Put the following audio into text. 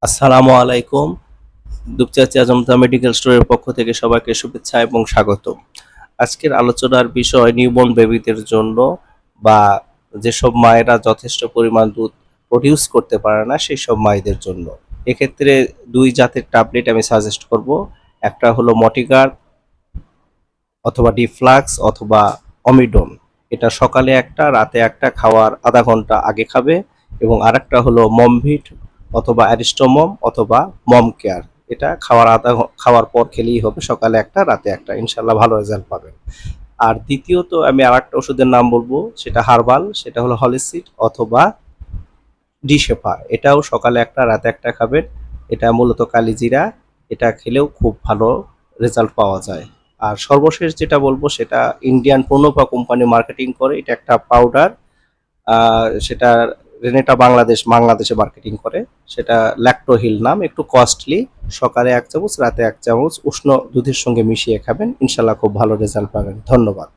আসসালামু আলাইকুম। দুপচাঁচি আজমতা মেডিকেল স্টোরের পক্ষ থেকে সবাইকে শুভেচ্ছা এবং স্বাগত। আজকের আলোচনার বিষয় নিউবর্ন বেবিদের জন্য বা যেসব মায়েরা যথেষ্ট পরিমাণ দুধ প্রডিউস করতে পারে না সেই সব মায়েদের জন্য। এক্ষেত্রে ২ জাতের ট্যাবলেট আমি সাজেস্ট করব। একটা হলো মটিগার্ড অথবা ডিফ্লাক্স অথবা অমিডন। এটা সকালে একটা, রাতে একটা, খাওয়ার আধা ঘন্টা আগে খাবে। এবং আরেকটা হলো মমভিট অথবা অ্যারিস্টোমম অথবা মম কেয়ার। এটা খাওয়ার পর খেলেই হবে, সকালে একটা, রাতে একটা। ইনশাল্লাহ ভালো রেজাল্ট পাবেন। আর দ্বিতীয়ত আমি আরেকটা ওষুধের নাম বলবো, সেটা হার্বাল, সেটা হলো হলিসিড অথবা ডিশেফা। এটাও সকালে একটা, রাতে একটা খাবেন। এটা মূলত কালিজিরা। এটা খেলেও খুব ভালো রেজাল্ট পাওয়া যায়। আর সর্বশেষ যেটা বলবো সেটা ইন্ডিয়ান প্রোনোভা কোম্পানি মার্কেটিং করে। এটা একটা পাউডার। সেটা রেনেটা বাংলাদেশে মার্কেটিং করে। সেটা ল্যাক্টোহিল নাম, একটু কস্টলি। সকালে ১ চামচ, রাতে ১ চামচ উষ্ণ দুধের সঙ্গে মিশিয়ে খাবেন। ইনশাল্লাহ খুব ভালো রেজাল্ট পাবেন। ধন্যবাদ।